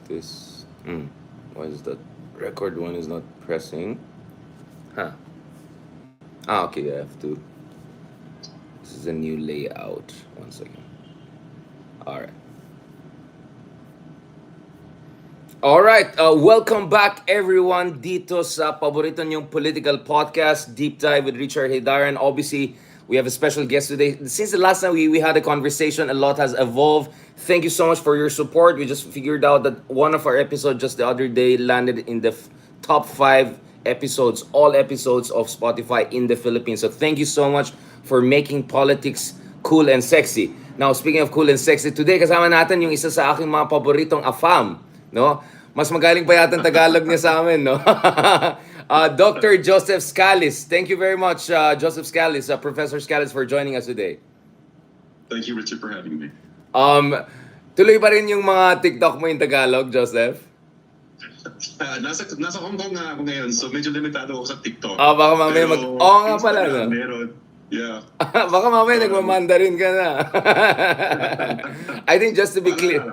this. Why is that record one is not pressing? Huh. Okay, I have to. This is a new layout. One second. All right. All right, welcome back everyone dito sa paborito niyong political podcast, Deep Dive with Richard Haydaran. Obviously, we have a special guest today. Since the last time we had a conversation, a lot has evolved. Thank you so much for your support. We just figured out that one of our episodes just the other day landed in the top 5 episodes, all episodes of Spotify in the Philippines. So thank you so much for making politics cool and sexy. Now, speaking of cool and sexy, today kasama natin yung isa sa aking mga paboritong AFAM, no? Mas magaling pa yata ang Tagalog niya sa amin, no? Dr. Joseph Scalis. Thank you very much, Joseph Scalis, Professor Scalis, for joining us today. Thank you, Richard, for having me. Tuloy pa rin yung mga TikTok mo in Tagalog, Joseph? Nasa Hong Kong nga ako ngayon, so medyo limitado ako sa TikTok. Baka mamaya Oo nga pala, no? Meron. Yeah. Baka mamaya nagmamandarin ka na. I think just to be clear,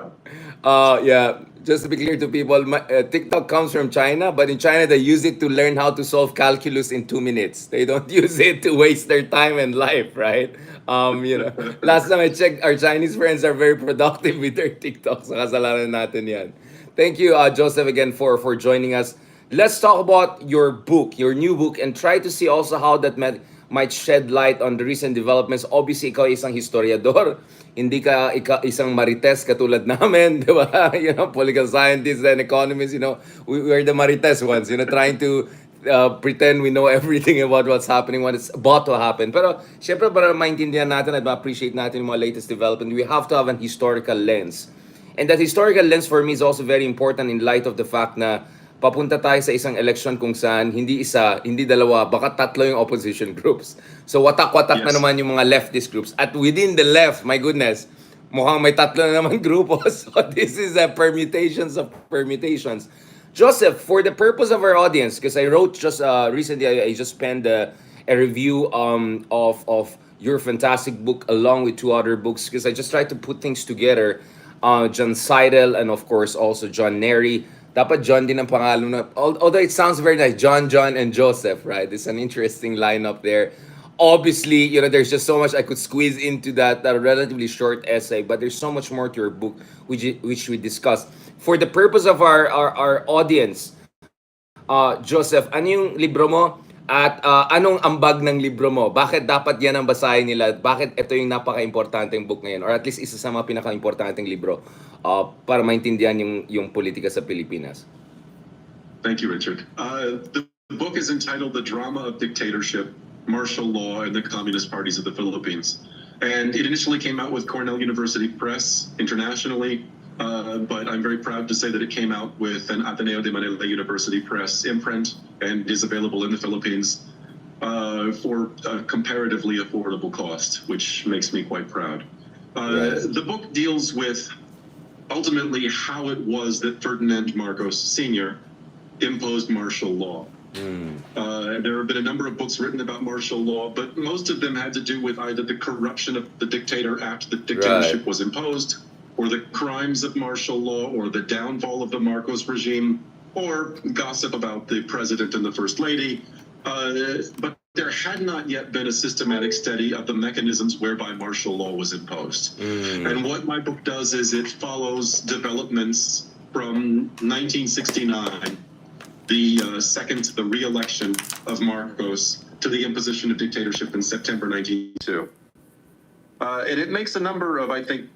just to be clear to people, TikTok comes from China, but in China they use it to learn how to solve calculus in 2 minutes. They don't use it to waste their time and life, right? Last time I checked, our Chinese friends are very productive with their TikToks. Kasalanan natin yan. Thank you, Joseph, again for joining us. Let's talk about your book, your new book, and try to see also how that might shed light on the recent developments. Obviously, ikaw isang historiador. Hindi ka isang marites katulad namin, di ba? Political scientists and economists, we are the marites ones, trying to pretend we know everything about what's happening, what is about to happen. Pero, syempre, para maintindihan natin at ma-appreciate natin yung mga latest development, we have to have an historical lens. And that historical lens for me is also very important in light of the fact na papunta tayo sa isang election kung saan hindi isa, hindi dalawa, baka tatlo yung opposition groups. So watak-watak na naman yung mga leftist groups. At within the left, my goodness, mukhang may tatlo na naman grupo. So this is a permutations of permutations. Joseph, for the purpose of our audience, because I wrote just recently, I just penned a review of your fantastic book along with 2 other books, because I just tried to put things together. John Seidel and of course also John Neri. Dapat John din ang pangalan na, although it sounds very nice, John, and Joseph, right? It's an interesting lineup there. Obviously, there's just so much I could squeeze into that relatively short essay, but there's so much more to your book, which we discussed. For the purpose of our audience, Joseph, ano yung libro mo? At anong ambag ng libro mo? Bakit dapat yan ang basahin nila? Bakit ito yung napaka-importanteng book ngayon? Or at least isa sa mga pinaka-importanteng libro para maintindihan yung politika sa Pilipinas. Thank you, Richard. The book is entitled The Drama of Dictatorship, Martial Law, and the Communist Parties of the Philippines. And it initially came out with Cornell University Press internationally, but I'm very proud to say that it came out with an Ateneo de Manila University Press imprint and is available in the Philippines for a comparatively affordable cost, which makes me quite proud. The book deals with ultimately how it was that Ferdinand Marcos Sr. imposed martial law. There have been a number of books written about martial law, but most of them had to do with either the corruption of the dictator after the dictatorship was imposed, or the crimes of martial law, or the downfall of the Marcos regime, or gossip about the president and the first lady. But there had not yet been a systematic study of the mechanisms whereby martial law was imposed. And what my book does is it follows developments from 1969, the re-election of Marcos, to the imposition of dictatorship in September 1992. And it makes a number of, I think,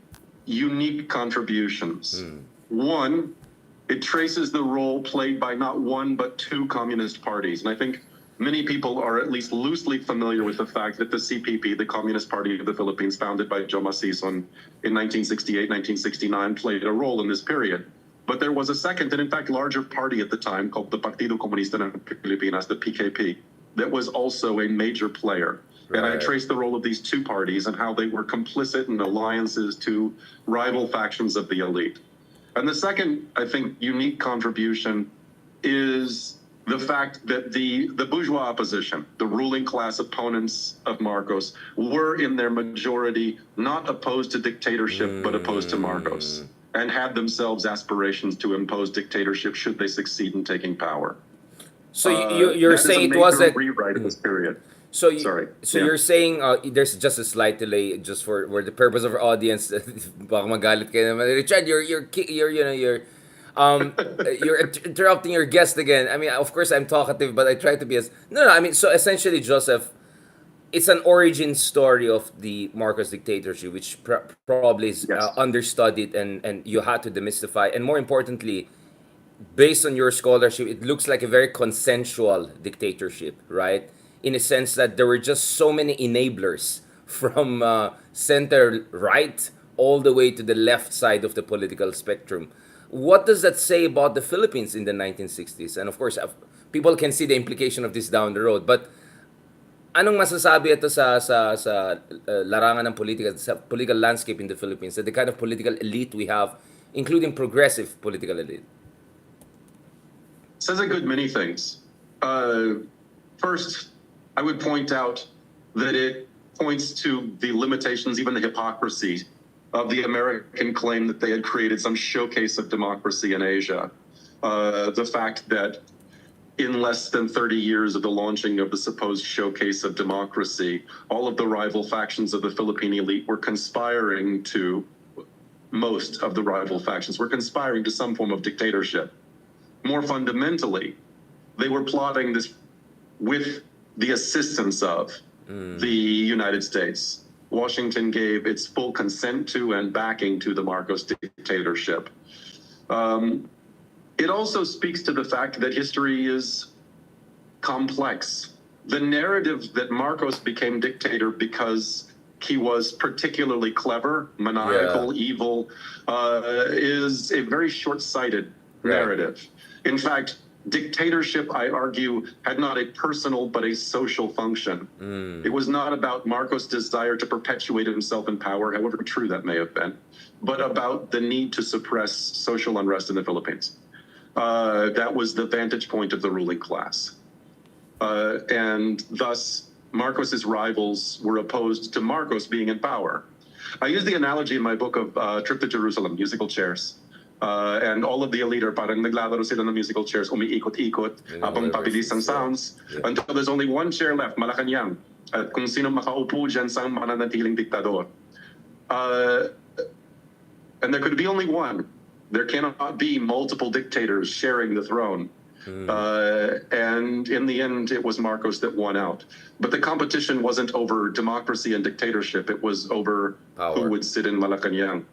unique contributions. One, it traces the role played by not one but 2 communist parties. And I think many people are at least loosely familiar with the fact that the CPP, the Communist Party of the Philippines, founded by Joma Sison in 1968, 1969, played a role in this period. But there was a second and in fact larger party at the time called the Partido Comunista ng Pilipinas, the PKP, that was also a major player. And I traced the role of these 2 parties and how they were complicit in alliances to rival factions of the elite. And the second, I think, unique contribution is the fact that the bourgeois opposition, the ruling class opponents of Marcos, were in their majority not opposed to dictatorship, but opposed to Marcos. and had themselves aspirations to impose dictatorship should they succeed in taking power. So you're That is a saying it major wasn't. rewrite of this period. So Sorry. so Yeah. you're saying there's just a slight delay, just for the purpose of our audience. Baka magalit kayo naman. Richard, you're interrupting your guest again. I mean, of course, I'm talkative, but I try to be as no. I mean, so essentially, Joseph, it's an origin story of the Marcos dictatorship, which probably is Yes. understudied, and you had to demystify. And more importantly, based on your scholarship, it looks like a very consensual dictatorship, right? In a sense that there were just so many enablers from center right all the way to the left side of the political spectrum. What does that say about the Philippines in the 1960s? And of course, people can see the implication of this down the road. But anong masasabi ito sa larangan ng politika, sa political landscape in the Philippines, the kind of political elite we have, including progressive political elite? Says a good many things. First, I would point out that it points to the limitations, even the hypocrisy, of the American claim that they had created some showcase of democracy in Asia. The fact that in less than 30 years of the launching of the supposed showcase of democracy, all of the rival factions of the Philippine elite were conspiring to, most of the rival factions were conspiring to some form of dictatorship. More fundamentally, they were plotting this with the assistance of the United States. Washington gave its full consent to and backing to the Marcos dictatorship. It also speaks to the fact that history is complex. The narrative that Marcos became dictator because he was particularly clever, maniacal, evil, is a very short-sighted narrative. In fact, dictatorship, I argue, had not a personal but a social function. It was not about Marcos' desire to perpetuate himself in power, however true that may have been, but about the need to suppress social unrest in the Philippines. That was the vantage point of the ruling class. And thus, Marcos' rivals were opposed to Marcos being in power. I use the analogy in my book of Trip to Jerusalem, musical chairs. And all of the elite are parang naglalaro sila ng musical chairs, umiikot-ikot, habang pabilis ang sounds, until there's only one chair left, Malacanang, at kung sino makaupo dyan sa mananatiling diktador. And there could be only one. There cannot be multiple dictators sharing the throne. And in the end, it was Marcos that won out. But the competition wasn't over democracy and dictatorship. It was over who would sit in Malacanang.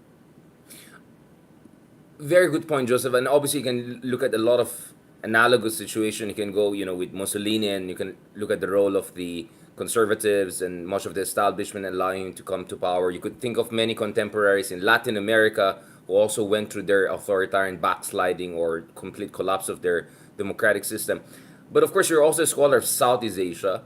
Very good point, Joseph. And obviously, you can look at a lot of analogous situation. You can go, with Mussolini, and you can look at the role of the conservatives and much of the establishment allowing him to come to power. You could think of many contemporaries in Latin America who also went through their authoritarian backsliding or complete collapse of their democratic system. But of course, you're also a scholar of Southeast Asia.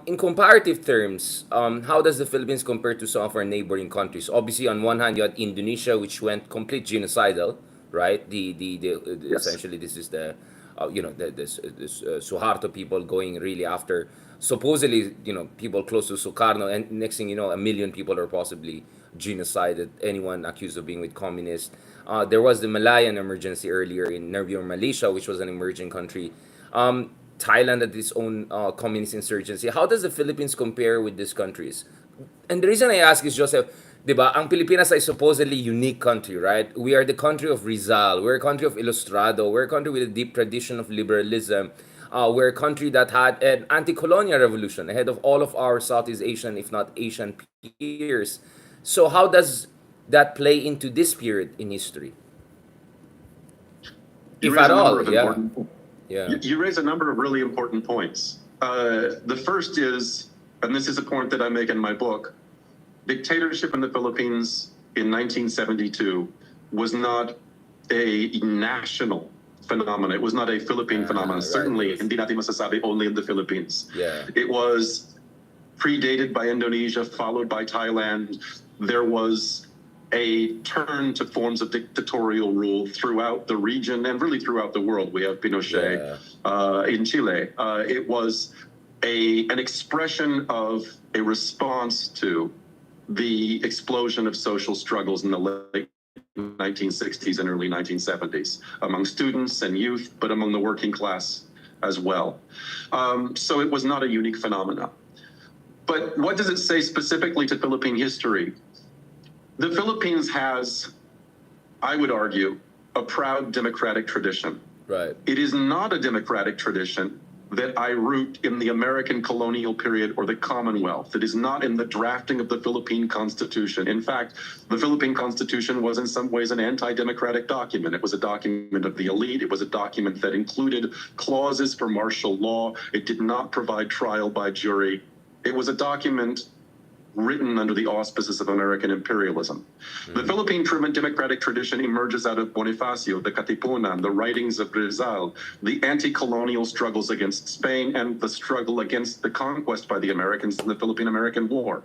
In comparative terms, how does the Philippines compare to some of our neighboring countries? Obviously, on one hand, you had Indonesia, which went complete genocidal, right? Essentially, this is the Suharto people going really after supposedly people close to Sukarno, and next thing you know, 1 million people are possibly genocided. Anyone accused of being with communists. There was the Malayan emergency earlier in Nervio, Malaysia, which was an emerging country. Thailand had its own communist insurgency. How does the Philippines compare with these countries? And the reason I ask is, Joseph, diba, ang Pilipinas is supposedly unique country, right? We are the country of Rizal. We're a country of Ilustrado. We're a country with a deep tradition of liberalism. We're a country that had an anti-colonial revolution ahead of all of our Southeast Asian, if not Asian peers. So how does that play into this period in history? If at all, You raise a number of really important points. The first is, and this is a point that I make in my book, dictatorship in the Philippines in 1972 was not a national phenomenon. It was not a Philippine phenomenon. Certainly, hindi natin masasabi only in the Philippines. It was predated by Indonesia, followed by Thailand. There was a turn to forms of dictatorial rule throughout the region and really throughout the world. We have Pinochet in Chile. It was an expression of a response to the explosion of social struggles in the late 1960s and early 1970s, among students and youth, but among the working class as well. So it was not a unique phenomenon. But what does it say specifically to Philippine history? The Philippines has, I would argue, a proud democratic tradition. Right. It is not a democratic tradition that I root in the American colonial period or the Commonwealth. It is not in the drafting of the Philippine Constitution. In fact, the Philippine Constitution was in some ways an anti-democratic document. It was a document of the elite. It was a document that included clauses for martial law. It did not provide trial by jury. It was a document written under the auspices of American imperialism. The Philippine democratic tradition emerges out of Bonifacio, the Katipunan, the writings of Rizal, the anti-colonial struggles against Spain, and the struggle against the conquest by the Americans in the Philippine-American War.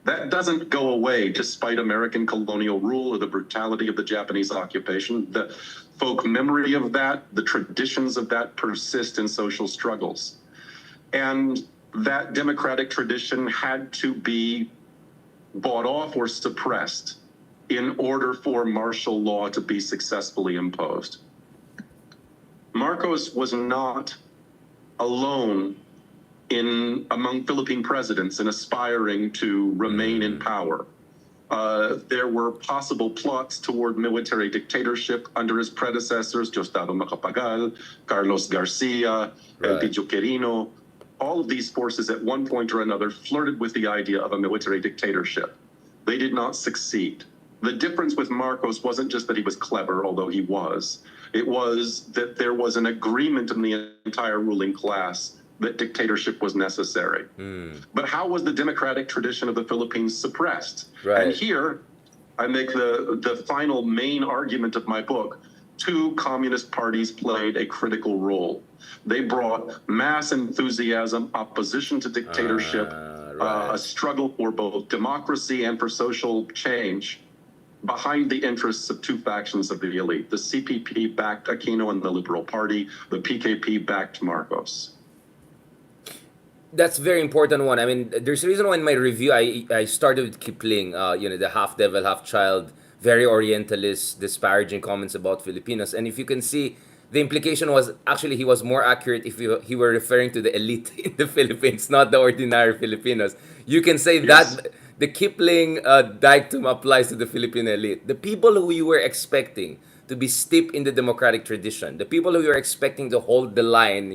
That doesn't go away despite American colonial rule or the brutality of the Japanese occupation. The folk memory of that, the traditions of that persist in social struggles. And that democratic tradition had to be bought off or suppressed in order for martial law to be successfully imposed. Marcos was not alone among Philippine presidents in aspiring to remain in power. There were possible plots toward military dictatorship under his predecessors, Diosdado Macapagal, Carlos Garcia, Elpidio Quirino. All of these forces at one point or another flirted with the idea of a military dictatorship. They did not succeed. The difference with Marcos wasn't just that he was clever, although he was. It was that there was an agreement in the entire ruling class that dictatorship was necessary. But how was the democratic tradition of the Philippines suppressed? Right. And here, I make the final main argument of my book. Two communist parties played a critical role. They brought mass enthusiasm, opposition to dictatorship, a struggle for both democracy and for social change behind the interests of two factions of the elite. The CPP backed Aquino and the Liberal Party. The PKP backed Marcos. That's a very important one. I mean, there's a reason why in my review I started with Kipling, the half devil, half child, very Orientalist, disparaging comments about Filipinos. And if you can see, the implication was actually he was more accurate if he were referring to the elite in the Philippines, not the ordinary Filipinos. You can say that the Kipling dictum applies to the Philippine elite. The people who you were expecting to be steeped in the democratic tradition, the people who you were expecting to hold the line,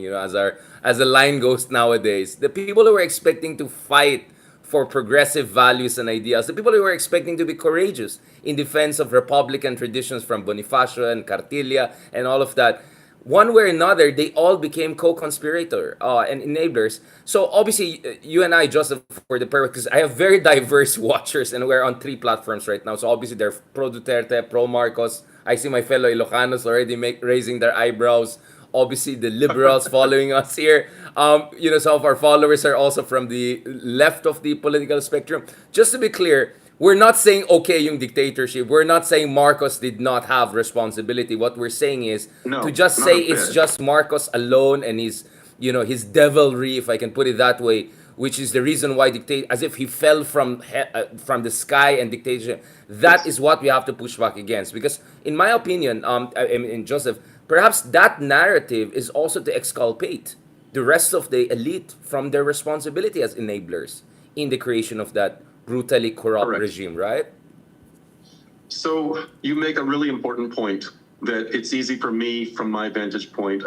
as the line goes nowadays, the people who were expecting to fight for progressive values and ideals, the people who were expecting to be courageous in defense of Republican traditions from Bonifacio and Cartilla and all of that. One way or another, they all became co-conspirator and enablers. So obviously, you and I, Joseph, for the purpose, because I have very diverse watchers and we're on 3 platforms right now. So obviously, they're pro-Duterte, pro-Marcos. I see my fellow Ilocanos already raising their eyebrows. Obviously, the liberals following us here. Some of our followers are also from the left of the political spectrum. Just to be clear, we're not saying okay yung dictatorship. We're not saying Marcos did not have responsibility. What we're saying is to just say it's just Marcos alone and his devilry, if I can put it that way, which is the reason why as if he fell from the sky and dictatorship. That is what we have to push back against. Because in my opinion, Joseph, perhaps that narrative is also to exculpate the rest of the elite from their responsibility as enablers in the creation of that brutally corrupt regime, right? So you make a really important point that it's easy for me, from my vantage point,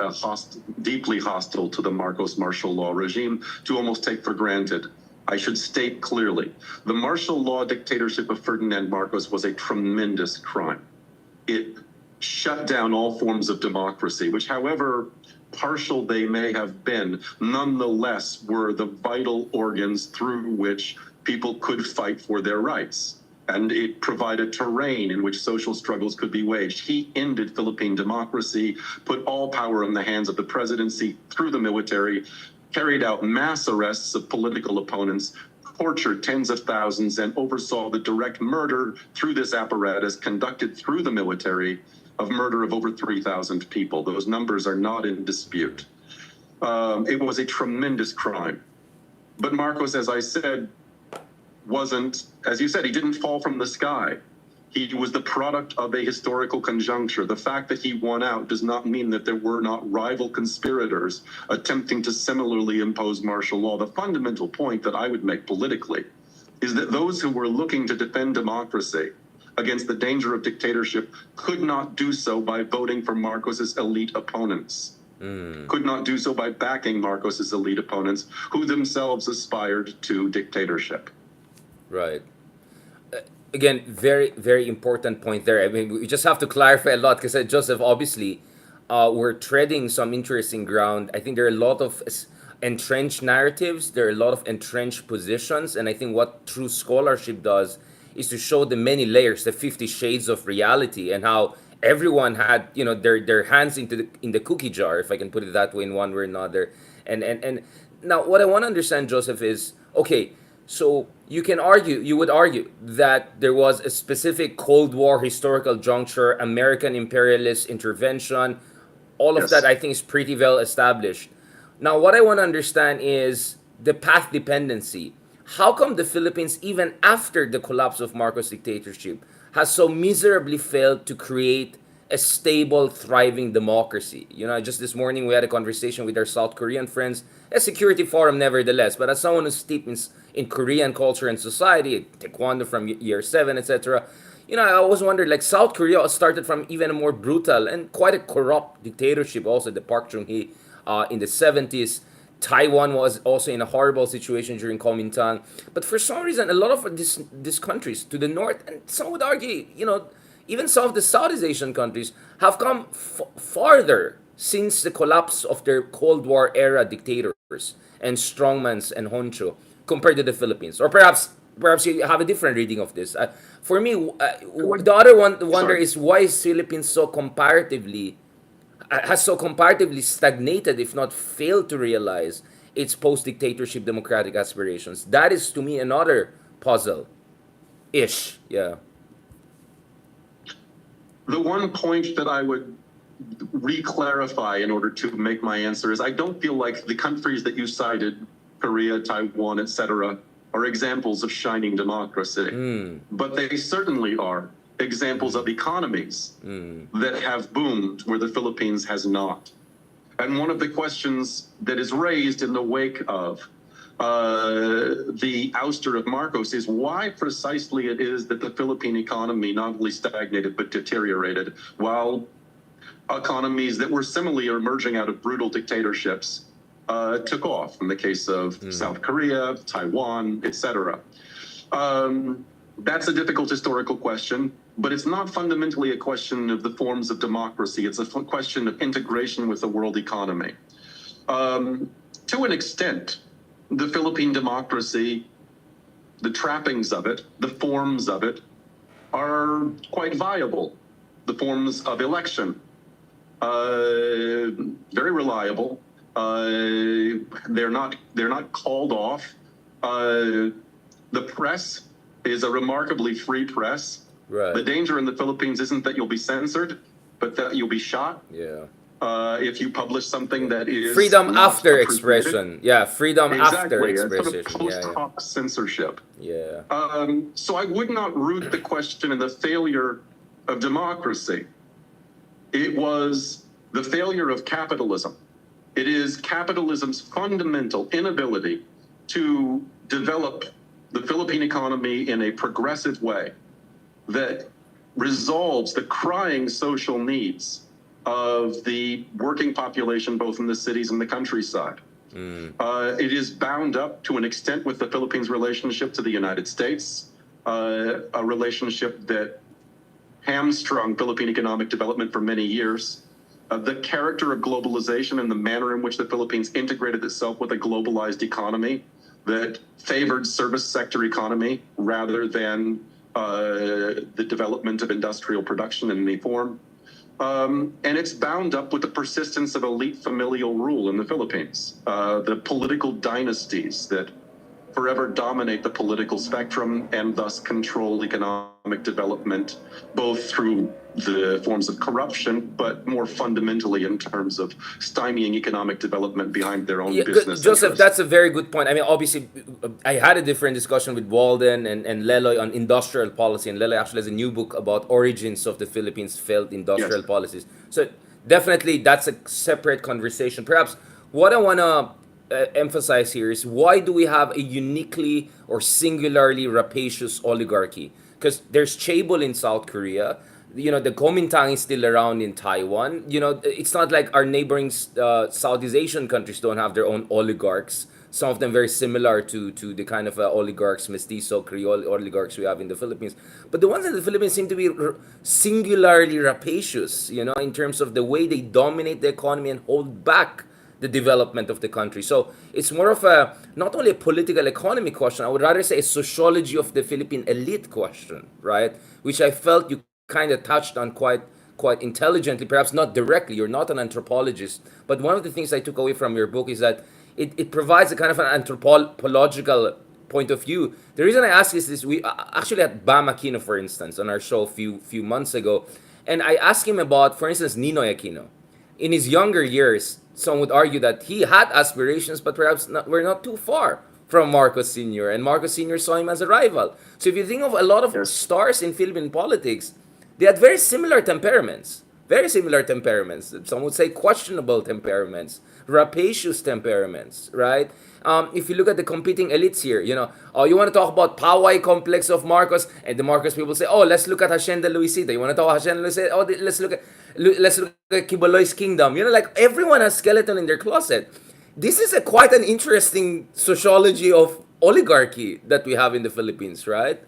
deeply hostile to the Marcos martial law regime, to almost take for granted. I should state clearly, the martial law dictatorship of Ferdinand Marcos was a tremendous crime. It shut down all forms of democracy, which, however partial they may have been, nonetheless were the vital organs through which people could fight for their rights. And it provided terrain in which social struggles could be waged. He ended Philippine democracy, put all power in the hands of the presidency through the military, carried out mass arrests of political opponents, tortured tens of thousands, and oversaw the direct murder through this apparatus conducted through the military of murder of over 3,000 people. Those numbers are not in dispute. It was a tremendous crime. But Marcos, as I said, wasn't, as you said, he didn't fall from the sky. He was the product of a historical conjuncture. The fact that he won out does not mean that there were not rival conspirators attempting to similarly impose martial law. The fundamental point that I would make politically is that those who were looking to defend democracy against the danger of dictatorship could not do so by voting for Marcos's elite opponents. Could not do so by backing Marcos's elite opponents, who themselves aspired to dictatorship. Right. Again, very, very important point there. I mean, we just have to clarify a lot because, Joseph, obviously, we're treading some interesting ground. I think there are a lot of entrenched narratives, there are a lot of entrenched positions, and I think what true scholarship does is to show the many layers, the 50 shades of reality, and how everyone had, their hands in the cookie jar, if I can put it that way, in one way or another. And now, what I want to understand, Joseph, is okay. So you would argue that there was a specific Cold War historical juncture, American imperialist intervention, all of Yes. that I think is pretty well established. Now, what I want to understand is the path dependency. How come the Philippines, even after the collapse of Marcos dictatorship, has so miserably failed to create a stable, thriving democracy? Just this morning we had a conversation with our South Korean friends, a security forum nevertheless, but as someone who's steeped in Korean culture and society, taekwondo from year 7, etc., I always wondered, like, South Korea started from even a more brutal and quite a corrupt dictatorship, also the Park Chung-hee in the 70s. Taiwan was also in a horrible situation during Kuomintang. But for some reason, a lot of these countries to the north, and some would argue, even some of the Southeast Asian countries, have come farther since the collapse of their Cold War era dictators and strongmans and honcho compared to the Philippines. Or perhaps you have a different reading of this. For me, the other wonder is why is Philippines has so comparatively stagnated, if not failed to realize its post-dictatorship democratic aspirations. That is, to me, another puzzle-ish. Yeah. The one point that I would re-clarify in order to make my answer is I don't feel like the countries that you cited, Korea, Taiwan, etc., are examples of shining democracy. But they certainly are examples of economies that have boomed where the Philippines has not. And one of the questions that is raised in the wake of the ouster of Marcos is why precisely it is that the Philippine economy not only stagnated but deteriorated, while economies that were similarly emerging out of brutal dictatorships took off, in the case of South Korea, Taiwan, etc. That's a difficult historical question, but it's not fundamentally a question of the forms of democracy. It's a question of integration with the world economy. To an extent, the Philippine democracy, the trappings of it, the forms of it, are quite viable. The forms of election, very reliable. They're not called off. The press is a remarkably free press. Right. The danger in the Philippines isn't that you'll be censored, but that you'll be shot. Yeah. If you publish something that is freedom not after appreciated. expression. Yeah, freedom after Exactly, expression. sort of post-hoc censorship. Yeah. So I would not root the question in the failure of democracy. It was the failure of capitalism. It is capitalism's fundamental inability to develop the Philippine economy in a progressive way that resolves the crying social needs of the working population, both in the cities and the countryside. It is bound up to an extent with the Philippines' relationship to the United States, a relationship that hamstrung Philippine economic development for many years. The character of globalization and the manner in which the Philippines integrated itself with a globalized economy that favored service sector economy rather than the development of industrial production in any form. And it's bound up with the persistence of elite familial rule in the Philippines, the political dynasties that forever dominate the political spectrum and thus control economic development, both through the forms of corruption, but more fundamentally in terms of stymieing economic development behind their own business Joseph, interests. that's a very good point. I mean, obviously, I had a different discussion with Walden and Leloy on industrial policy, and Leloy actually has a new book about origins of the Philippines' failed industrial Yes. policies. So definitely, that's a separate conversation. Perhaps what I want to emphasize here is why do we have a uniquely or singularly rapacious oligarchy? Because there's chaebol in South Korea. You know, the Kuomintang is still around in Taiwan. You know, it's not like our neighboring Southeast Asian countries don't have their own oligarchs. Some of them very similar to the kind of oligarchs, mestizo, Creole oligarchs we have in the Philippines. But the ones in the Philippines seem to be singularly rapacious, you know, in terms of the way they dominate the economy and hold back the development of the country. So it's more of a not only a political economy question, I would rather say a sociology of the Philippine elite question, right? Which I felt you kind of touched on quite intelligently, perhaps not directly. You're not an anthropologist, but one of the things I took away from your book is that it provides a kind of an anthropological point of view. The reason I ask is this: we actually had Bam Aquino, for instance, on our show a few months ago, and I asked him about, for instance, Ninoy Aquino. In his younger years, some would argue that he had aspirations, but perhaps we're not too far from Marcos Sr., and Marcos Sr. saw him as a rival. So if you think of a lot of stars in Philippine politics, they had very similar temperaments. Very similar temperaments. Some would say questionable temperaments, rapacious temperaments, right? If you look at the competing elites here, you know, oh, you want to talk about Poway complex of Marcos, and the Marcos people say, oh, let's look at Hacienda Luisita. You want to talk about Hacienda Luisita? Oh, let's look at Kibaloy's kingdom. You know, like everyone has skeleton in their closet. This is quite an interesting sociology of oligarchy that we have in the Philippines, right?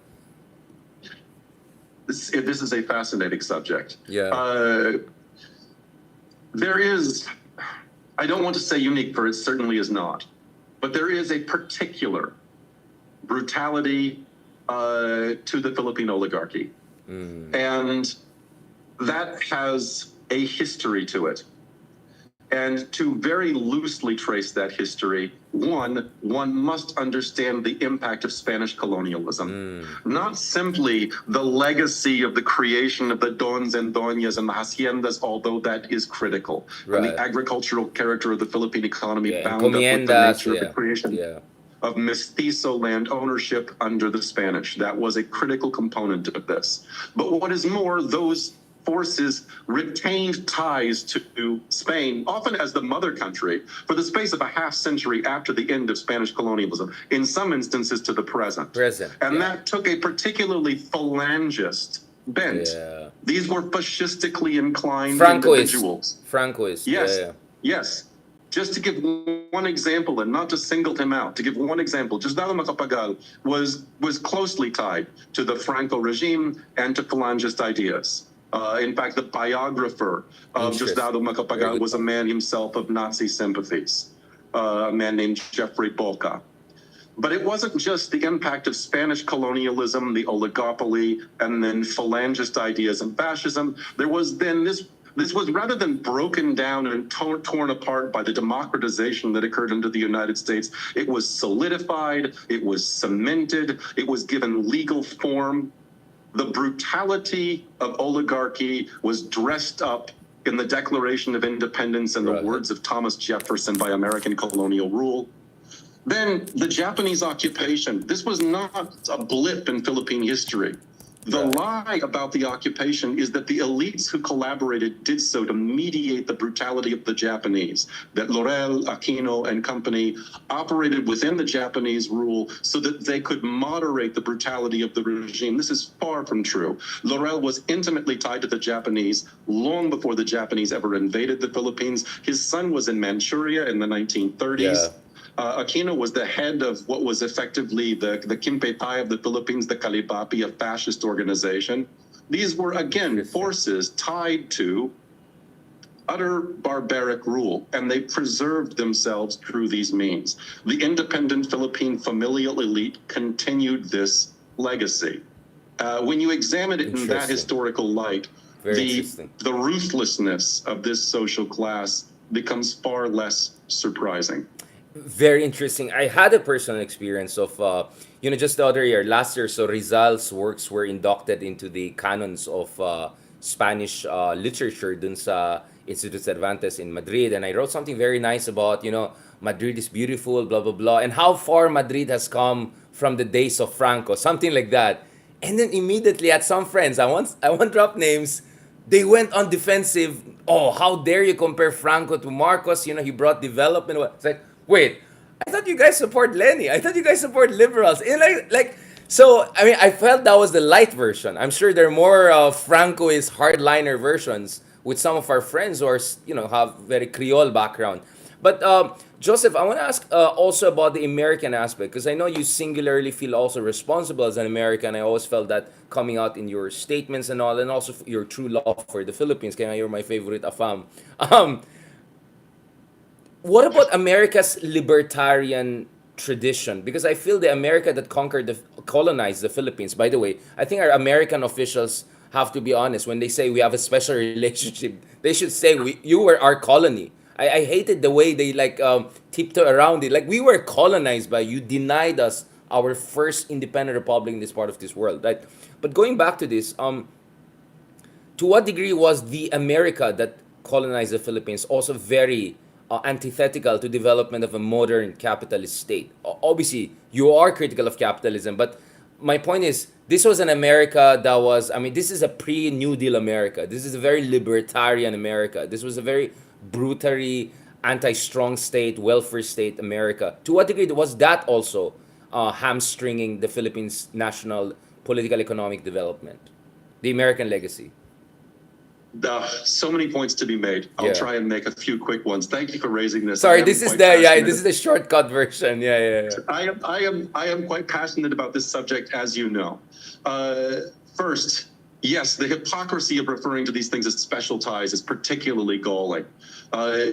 This is a fascinating subject. Yeah. There is, I don't want to say unique, for it certainly is not, but there is a particular brutality to the Philippine oligarchy. And that has a history to it. And to very loosely trace that history, one must understand the impact of Spanish colonialism. Not simply the legacy of the creation of the dons and doñas and the haciendas, although that is critical. And the agricultural character of the Philippine economy bound up with the nature of the creation of mestizo land ownership under the Spanish. That was a critical component of this. But what is more, those forces retained ties to Spain, often as the mother country, for the space of a half century after the end of Spanish colonialism, in some instances to the present. And that took a particularly phalangist bent. These were fascistically inclined individuals. Francoist. Yes, yes. Just to give one example, and not to single him out, to give one example, Diosdado Macapagal was closely tied to the Franco regime and to phalangist ideas. In fact, the biographer of Diosdado Macapagal was a man himself of Nazi sympathies, a man named Jeffrey Boca. But it wasn't just the impact of Spanish colonialism, the oligopoly, and then phalangist ideas and fascism. There was then this was rather than broken down and torn apart by the democratization that occurred under the United States. It was solidified, it was cemented, it was given legal form. The brutality of oligarchy was dressed up in the Declaration of Independence and the words of Thomas Jefferson by American colonial rule. Then the Japanese occupation. This was not a blip in Philippine history. The lie about the occupation is that the elites who collaborated did so to mediate the brutality of the Japanese, that Laurel, Aquino, and company operated within the Japanese rule so that they could moderate the brutality of the regime. This is far from true. Laurel was intimately tied to the Japanese long before the Japanese ever invaded the Philippines. His son was in Manchuria in the 1930s. Aquino was the head of what was effectively the Kimpetay of the Philippines, the Kalipapi, a fascist organization. These were, again, forces tied to utter barbaric rule, and they preserved themselves through these means. The independent Philippine familial elite continued this legacy. When you examine it in that historical light, the ruthlessness of this social class becomes far less surprising. Very interesting. I had a personal experience of, just the other year, last year, so Rizal's works were inducted into the canons of Spanish literature dun sa Instituto Cervantes in Madrid. And I wrote something very nice about, Madrid is beautiful, blah, blah, blah, and how far Madrid has come from the days of Franco, something like that. And then immediately at some friends, I won't drop names, they went on defensive. Oh, how dare you compare Franco to Marcos? He brought development. It's like, wait, I thought you guys support Lenny. I thought you guys support liberals. And so, I mean, I felt that was the light version. I'm sure there are more Francoist hardliner versions with some of our friends who are, have very Creole background. But Joseph, I want to ask also about the American aspect, because I know you singularly feel also responsible as an American. I always felt that coming out in your statements and all, and also your true love for the Philippines. Kaya you're my favorite afam. Um, what about America's libertarian tradition? Because I feel the America that colonized the Philippines. By the way, I think our American officials have to be honest when they say we have a special relationship. They should say you were our colony. I hated the way they tiptoe around it. Like we were colonized by you, denied us our first independent republic in this part of this world, right? But going back to this, to what degree was the America that colonized the Philippines also very antithetical to development of a modern capitalist state? Obviously, you are critical of capitalism, but my point is, this was an America that was, I mean, this is a pre-New Deal America. This is a very libertarian America. This was a very brutally anti-strong state, welfare state America. To what degree was that also hamstringing the Philippines' national political economic development? The American legacy. So many points to be made. I'll Yeah. try and make a few quick ones. Thank you for raising this. Sorry, this is the shortcut version. Yeah. I am quite passionate about this subject, as you know. First, yes, the hypocrisy of referring to these things as special ties is particularly galling.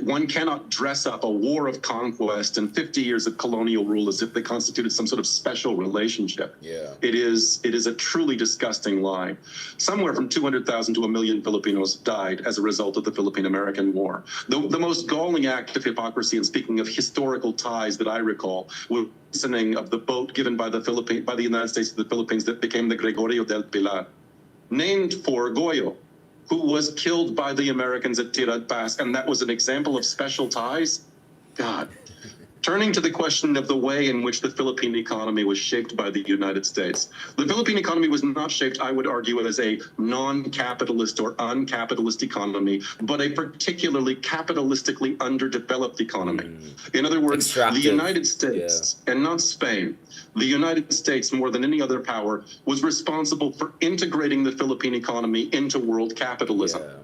One cannot dress up a war of conquest and 50 years of colonial rule as if they constituted some sort of special relationship. Yeah. It is a truly disgusting lie. Somewhere from 200,000 to 1,000,000 Filipinos died as a result of the Philippine-American War. The most galling act of hypocrisy, and speaking of historical ties that I recall, was the christening of the boat given by the United States to the Philippines that became the Gregorio del Pilar, named for Goyo, who was killed by the Americans at Tirad Pass, and that was an example of special ties? God. Turning to the question of the way in which the Philippine economy was shaped by the United States. The Philippine economy was not shaped, I would argue, as a non-capitalist or uncapitalist economy, but a particularly capitalistically underdeveloped economy. In other words, Extractive. the United States, and not Spain, the United States, more than any other power, was responsible for integrating the Philippine economy into world capitalism. Yeah.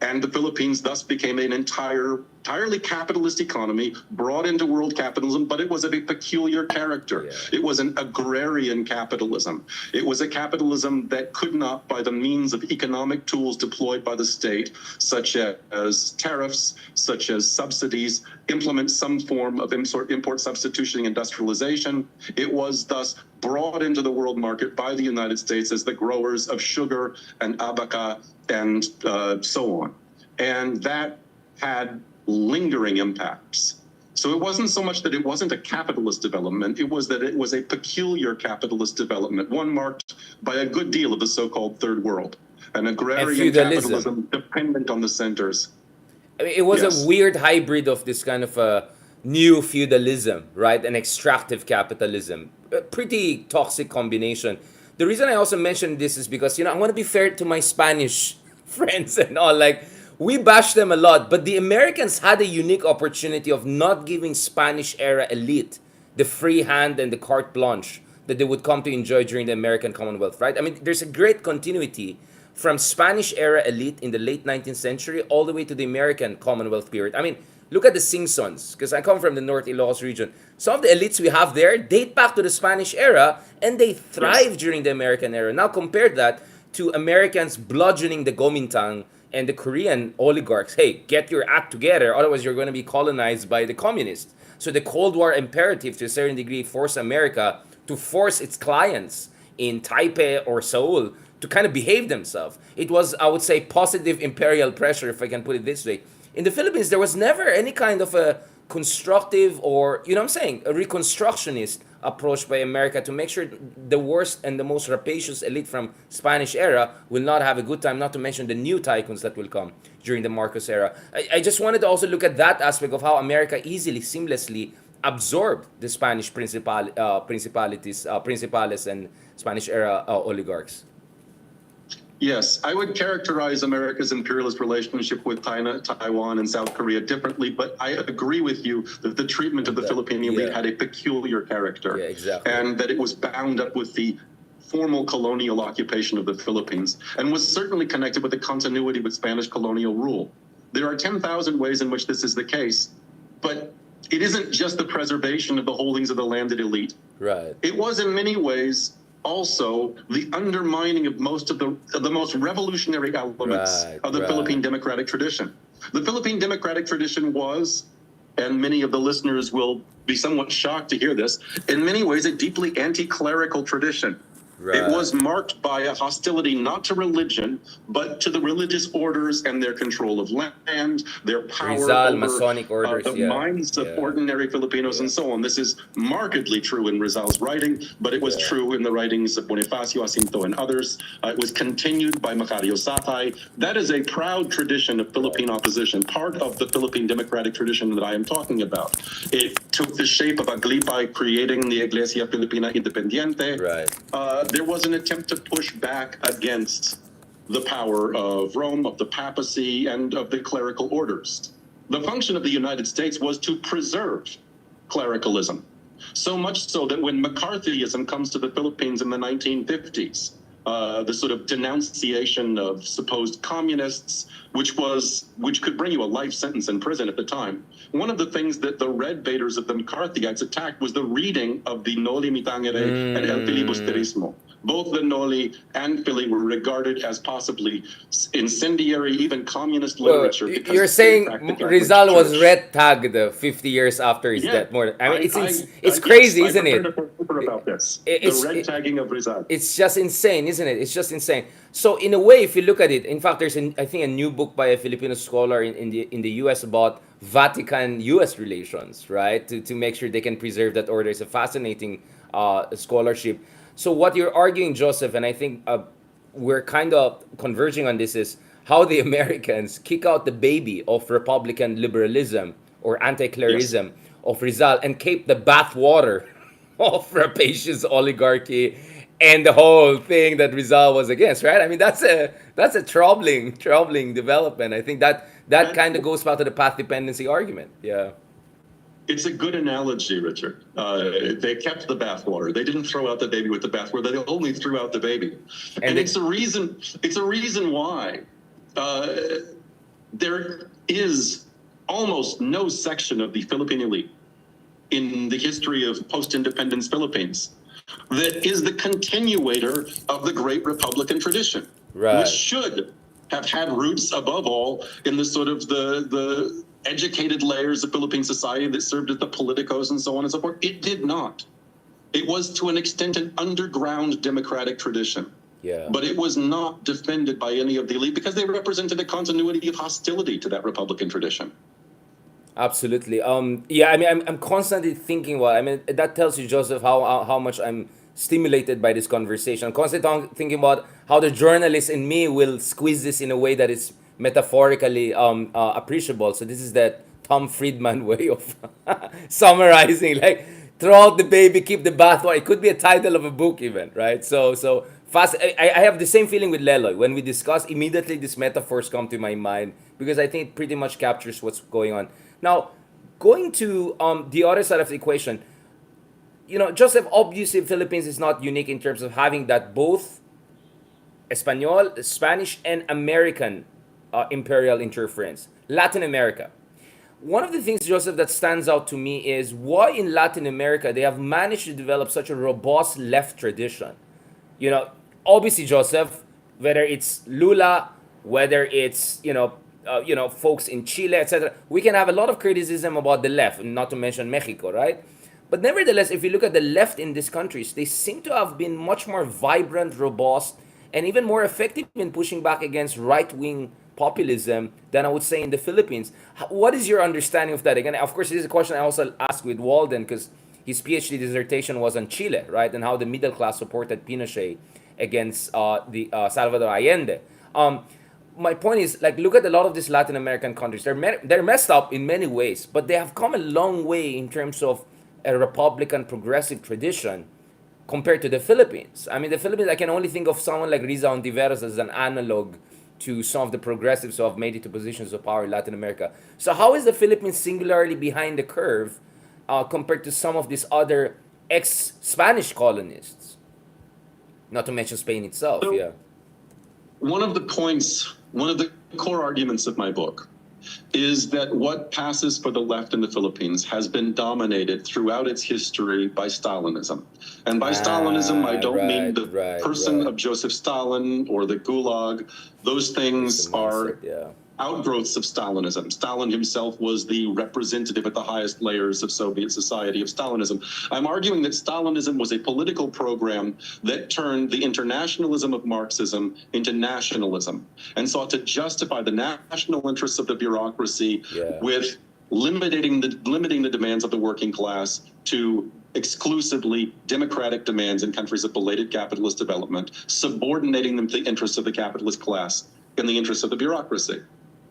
And the Philippines thus became an entirely capitalist economy brought into world capitalism, but it was of a peculiar character. Yeah. It was an agrarian capitalism. It was a capitalism that could not, by the means of economic tools deployed by the state, such as tariffs, such as subsidies, implement some form of import substitution industrialization. It was thus brought into the world market by the United States as the growers of sugar and abaca and so on. And that had lingering impacts. So it wasn't so much that it wasn't a capitalist development, it was that it was a peculiar capitalist development, one marked by a good deal of the so-called third world, an agrarian capitalism dependent on the centers. I mean, it was Yes. a weird hybrid of this kind of a new feudalism, right? An extractive capitalism. A pretty toxic combination. The reason I also mentioned this is because, I want to be fair to my Spanish friends and all. Like, we bash them a lot, but the Americans had a unique opportunity of not giving Spanish era elite the free hand and the carte blanche that they would come to enjoy during the American Commonwealth, right? I mean, there's a great continuity from Spanish era elite in the late 19th century all the way to the American Commonwealth period. I mean, look at the Sing-Sons, because I come from the North Ilocos region. Some of the elites we have there date back to the Spanish era, and they thrive during the American era. Now compare that to Americans bludgeoning the Gomintang and the Korean oligarchs. Hey, get your act together, otherwise you're going to be colonized by the communists. So the Cold War imperative, to a certain degree, forced America to force its clients in Taipei or Seoul to kind of behave themselves. It was, I would say, positive imperial pressure, if I can put it this way. In the Philippines, there was never any kind of a constructive, or you know what I'm saying, a reconstructionist approach by America to make sure the worst and the most rapacious elite from Spanish era will not have a good time, not to mention the new tycoons that will come during the Marcos era. I just wanted to also look at that aspect of how America easily, seamlessly absorbed the Spanish principales and Spanish era oligarchs. Yes, I would characterize America's imperialist relationship with China, Taiwan, and South Korea differently, but I agree with you that the treatment of the Philippine elite had a peculiar character, and that it was bound up with the formal colonial occupation of the Philippines, and was certainly connected with the continuity with Spanish colonial rule. There are 10,000 ways in which this is the case, but it isn't just the preservation of the holdings of the landed elite. Right. It was in many ways also the undermining of most of the most revolutionary elements of the Philippine democratic tradition. The Philippine democratic tradition was, and many of the listeners will be somewhat shocked to hear this, in many ways a deeply anti-clerical tradition. It was marked by a hostility not to religion, but to the religious orders and their control of land, their power over Masonic orders, the minds of ordinary Filipinos and so on. This is markedly true in Rizal's writing, but it was true in the writings of Bonifacio Jacinto and others. It was continued by Macario Sakay. That is a proud tradition of Philippine opposition, part of the Philippine democratic tradition that I am talking about. It took the shape of Aglipay creating the Iglesia Filipina Independiente. There was an attempt to push back against the power of Rome, of the papacy, and of the clerical orders. The function of the United States was to preserve clericalism, so much so that when McCarthyism comes to the Philippines in the 1950s, the sort of denunciation of supposed communists, which could bring you a life sentence in prison at the time. One of the things that the red baiters of the McCarthyites attacked was the reading of the Noli Me Tangere and El Filibusterismo. Both the Noli and Fili were regarded as possibly incendiary, even communist literature. You're saying Rizal was red tagged 50 years after his death. I mean, it's crazy, isn't it? About this. The red tagging of Rizal. It's just insane, isn't it? It's just insane. So in a way, if you look at it, in fact, there's I think a new book by a Filipino scholar in the U.S. about Vatican-U.S. relations, right? To make sure they can preserve that order. It's a fascinating scholarship. So what you're arguing, Joseph, and I think we're kind of converging on this, is how the Americans kick out the baby of Republican liberalism or anti-clerism of Rizal and keep the bathwater of rapacious oligarchy and the whole thing that Rizal was against, right? I mean, that's a troubling development. I think that kind of goes back to the path dependency argument. Yeah. It's a good analogy, Richard. They kept the bathwater. They didn't throw out the baby with the bathwater. They only threw out the baby, and it's a reason. It's a reason why there is almost no section of the Philippine elite in the history of post-independence Philippines that is the continuator of the great Republican tradition, which should have had roots above all in the sort of the educated layers of Philippine society that served as the politicos and so on and so forth. It did not. It was to an extent an underground democratic tradition. Yeah. But it was not defended by any of the elite because they represented a continuity of hostility to that Republican tradition. Absolutely. Yeah, I mean, I'm constantly thinking, well, I mean, that tells you, Joseph, how much I'm stimulated by this conversation. I'm constantly thinking about how the journalist in me will squeeze this in a way that is metaphorically appreciable. So this is that Tom Friedman way of summarizing, like, throw out the baby, keep the bathwater. It could be a title of a book even, right? So fast. I have the same feeling with Leloy. When we discuss, immediately these metaphors come to my mind because I think it pretty much captures what's going on. Now, going to the other side of the equation, you know, Joseph, obviously Philippines is not unique in terms of having that both Spanish and American imperial interference. Latin America. One of the things, Joseph, that stands out to me is why in Latin America they have managed to develop such a robust left tradition. You know, obviously, Joseph, whether it's Lula, whether it's, folks in Chile, etc., we can have a lot of criticism about the left, not to mention Mexico, right? But nevertheless, if you look at the left in these countries, they seem to have been much more vibrant, robust, and even more effective in pushing back against right-wing populism than I would say in the Philippines. What is your understanding of that? Again, of course, this is a question I also asked with Walden because his PhD dissertation was on Chile, right, and how the middle class supported Pinochet against the Salvador Allende. My point is, like, look at a lot of these Latin American countries. They're messed up in many ways, but they have come a long way in terms of a Republican progressive tradition compared to the Philippines. I mean, the Philippines, I can only think of someone like Riza Ontiveros as an analog to some of the progressives who have made it to positions of power in Latin America. So, how is the Philippines singularly behind the curve compared to some of these other ex Spanish colonists? Not to mention Spain itself, So, yeah. one of the core arguments of my book is that what passes for the left in the Philippines has been dominated throughout its history by Stalinism. And by Stalinism, I don't mean the person of Joseph Stalin or the Gulag. Those things are outgrowths of Stalinism. Stalin himself was the representative at the highest layers of Soviet society of Stalinism. I'm arguing that Stalinism was a political program that turned the internationalism of Marxism into nationalism and sought to justify the national interests of the bureaucracy with limiting the demands of the working class to exclusively democratic demands in countries of belated capitalist development, subordinating them to the interests of the capitalist class in the interests of the bureaucracy.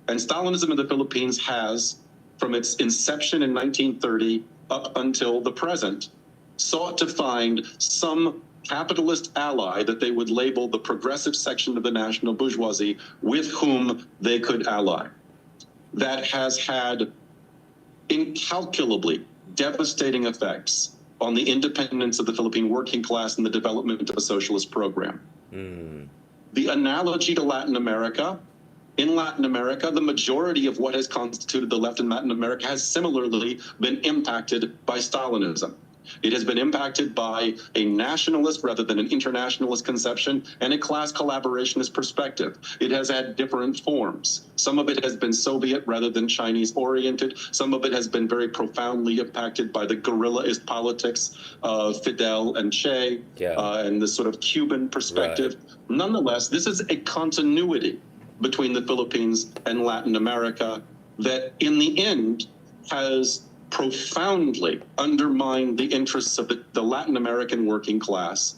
And Stalinism in the Philippines has, from its inception in 1930 up until the present, sought to find some capitalist ally that they would label the progressive section of the national bourgeoisie with whom they could ally. That has had incalculably devastating effects on the independence of the Philippine working class and the development of a socialist program. The analogy to Latin America, in Latin America, the majority of what has constituted the left in Latin America has similarly been impacted by Stalinism. It has been impacted by a nationalist rather than an internationalist conception and a class collaborationist perspective. It has had different forms. Some of it has been Soviet rather than Chinese oriented. Some of it has been very profoundly impacted by the guerrillaist politics of Fidel and Che and the sort of Cuban perspective. Nonetheless, this is a continuity between the Philippines and Latin America that in the end has profoundly undermined the interests of the Latin American working class,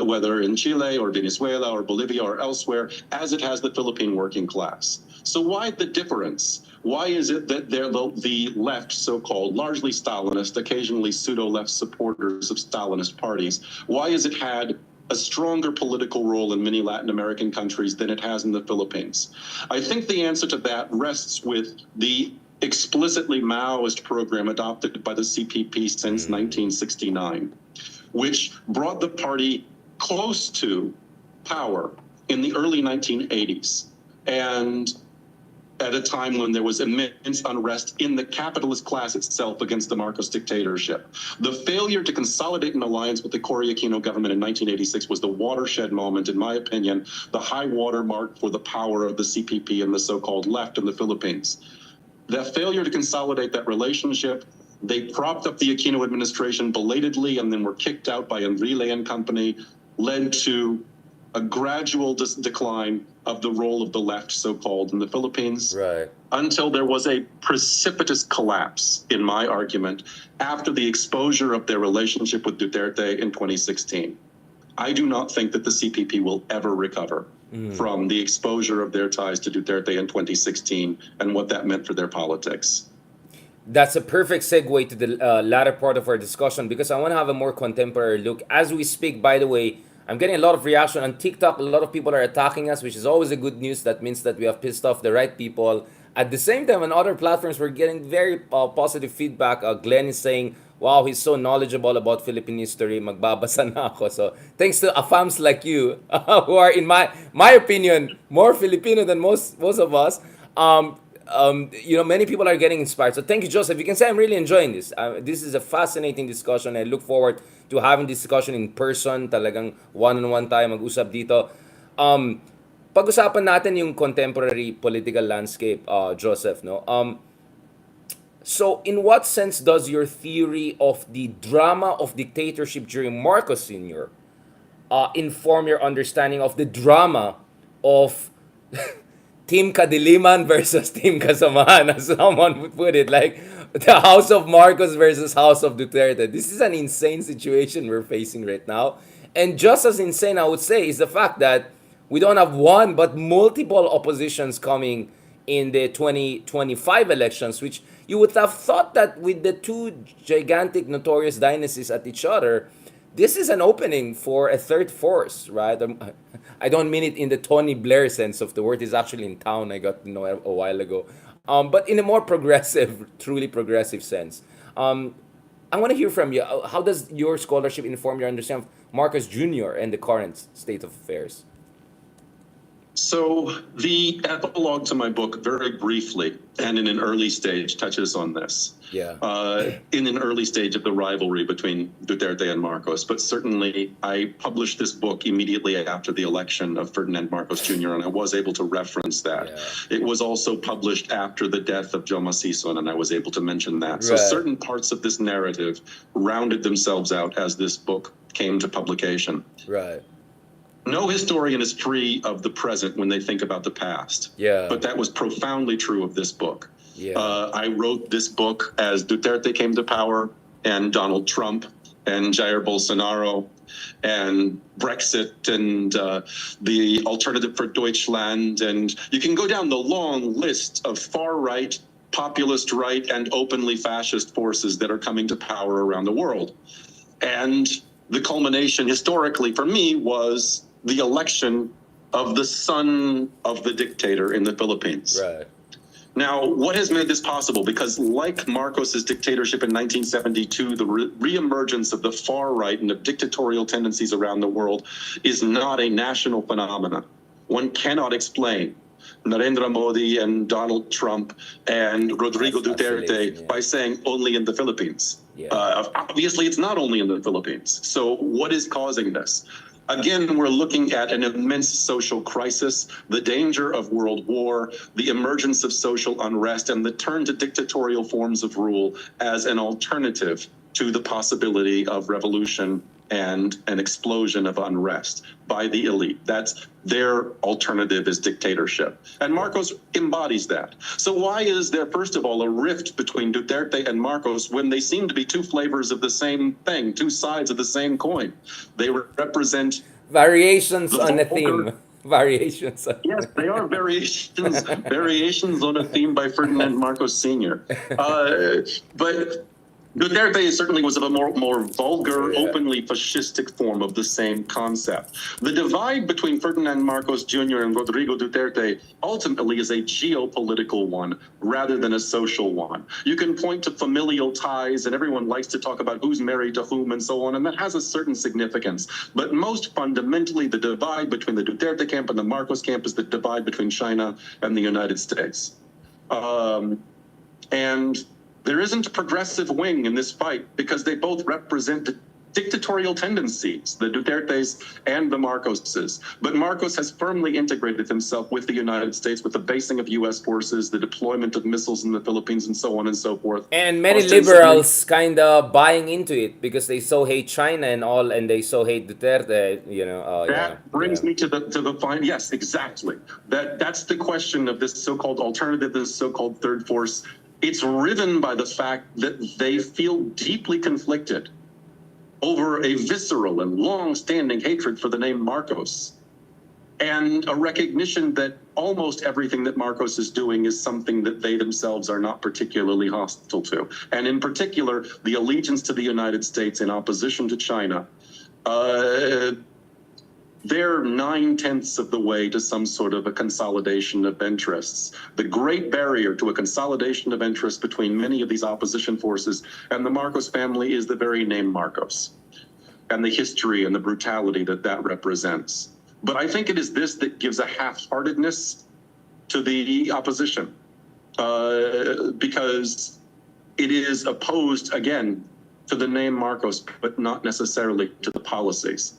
whether in Chile or Venezuela or Bolivia or elsewhere, as it has the Philippine working class. So why the difference? Why is it that the left, so-called, largely Stalinist, occasionally pseudo-left supporters of Stalinist parties, why has it had a stronger political role in many Latin American countries than it has in the Philippines? I think the answer to that rests with the explicitly Maoist program adopted by the CPP since 1969, which brought the party close to power in the early 1980s, and at a time when there was immense unrest in the capitalist class itself against the Marcos dictatorship. The failure to consolidate an alliance with the Cory Aquino government in 1986 was the watershed moment, in my opinion, the high watermark for the power of the CPP and the so-called left in the Philippines. The failure to consolidate that relationship, they propped up the Aquino administration belatedly and then were kicked out by Enrile and company, led to a gradual decline of the role of the left, so-called, in the Philippines, until there was a precipitous collapse, in my argument, after the exposure of their relationship with Duterte in 2016. I do not think that the CPP will ever recover from the exposure of their ties to Duterte in 2016 and what that meant for their politics. That's a perfect segue to the latter part of our discussion, because I want to have a more contemporary look. As we speak, by the way, I'm getting a lot of reaction on TikTok. A lot of people are attacking us, which is always a good news. That means that we have pissed off the right people. At the same time, on other platforms, we're getting very positive feedback. Glenn is saying, wow, he's so knowledgeable about Philippine history. Magbabasa na ako. So thanks to AFAMs like you, who are, in my opinion, more Filipino than most of us. Many people are getting inspired. So thank you, Joseph. You can say I'm really enjoying this. This is a fascinating discussion. I look forward to having this discussion in person. Talagang one-on-one tayo mag-usap dito. Pag-usapan natin yung contemporary political landscape, Joseph, no? So in what sense does your theory of the drama of dictatorship during Marcos Sr. Inform your understanding of the drama of Team Kadiliman versus Team Kasamahan, as someone would put it, like the House of Marcos versus House of Duterte. This is an insane situation we're facing right now. And just as insane, I would say, is the fact that we don't have one but multiple oppositions coming in the 2025 elections, which you would have thought that with the two gigantic notorious dynasties at each other, this is an opening for a third force, right? I don't mean it in the Tony Blair sense of the word. He's actually in town. I got to know a while ago. But in a more progressive, truly progressive sense. I want to hear from you. How does your scholarship inform your understanding of Marcos Jr. and the current state of affairs? So the epilogue to my book, very briefly, and in an early stage, touches on this. Yeah. In an early stage of the rivalry between Duterte and Marcos. But certainly, I published this book immediately after the election of Ferdinand Marcos Jr., and I was able to reference that. Yeah. It was also published after the death of Joe Masison, and I was able to mention that. So certain parts of this narrative rounded themselves out as this book came to publication. Right. No historian is free of the present when they think about the past. Yeah. But that was profoundly true of this book. Yeah. I wrote this book as Duterte came to power, and Donald Trump, and Jair Bolsonaro, and Brexit, and the Alternative for Deutschland. And you can go down the long list of far-right, populist right, and openly fascist forces that are coming to power around the world. And the culmination, historically, for me, was the election of the son of the dictator in the Philippines. Right. Now, what has made this possible? Because like Marcos's dictatorship in 1972, the reemergence of the far right and of dictatorial tendencies around the world is not a national phenomenon. One cannot explain Narendra Modi and Donald Trump and Rodrigo Duterte by saying only in the Philippines. Yeah. Obviously, it's not only in the Philippines. So what is causing this? Again, we're looking at an immense social crisis, the danger of world war, the emergence of social unrest, and the turn to dictatorial forms of rule as an alternative to the possibility of revolution and an explosion of unrest by the elite. That's their alternative, is dictatorship. And Marcos embodies that. So why is there, first of all, a rift between Duterte and Marcos when they seem to be two flavors of the same thing, two sides of the same coin? They represent variations on a theme. Variations. Yes, they are variations. Variations on a theme by Ferdinand Marcos Sr. But Duterte certainly was of a more vulgar, openly fascistic form of the same concept. The divide between Ferdinand Marcos Jr. and Rodrigo Duterte ultimately is a geopolitical one rather than a social one. You can point to familial ties, and everyone likes to talk about who's married to whom and so on, and that has a certain significance. But most fundamentally, the divide between the Duterte camp and the Marcos camp is the divide between China and the United States. And there isn't a progressive wing in this fight because they both represent dictatorial tendencies, the Dutertes and the Marcoses. But Marcos has firmly integrated himself with the United States, with the basing of U.S. forces, the deployment of missiles in the Philippines, and so on and so forth. And many liberals kind of buying into it because they so hate China and all, and they so hate Duterte. You know, that brings me to the final. Yes, exactly. That's the question of this so-called alternative, this so-called third force. It's riven by the fact that they feel deeply conflicted over a visceral and long-standing hatred for the name Marcos, and a recognition that almost everything that Marcos is doing is something that they themselves are not particularly hostile to. And in particular, the allegiance to the United States in opposition to China. They're 9/10 of the way to some sort of a consolidation of interests. The great barrier to a consolidation of interests between many of these opposition forces and the Marcos family is the very name Marcos, and the history and the brutality that that represents. But I think it is this that gives a half-heartedness to the opposition, because it is opposed, again, to the name Marcos, but not necessarily to the policies.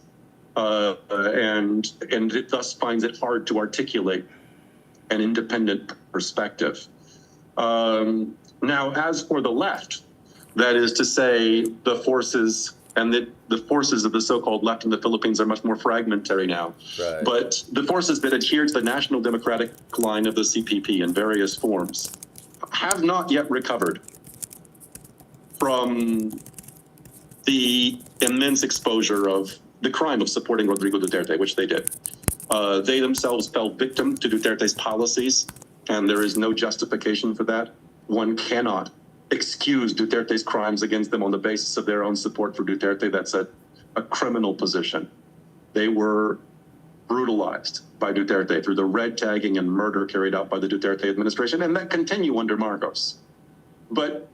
And it thus finds it hard to articulate an independent perspective. Now, as for the left, that is to say, the forces and that the forces of the so-called left in the Philippines are much more fragmentary now. Right. But the forces that adhere to the national democratic line of the CPP in various forms have not yet recovered from the immense exposure of the crime of supporting Rodrigo Duterte, which they did. They themselves fell victim to Duterte's policies, and there is no justification for that. One cannot excuse Duterte's crimes against them on the basis of their own support for Duterte. That's a criminal position. They were brutalized by Duterte through the red tagging and murder carried out by the Duterte administration, and that continue under Marcos. But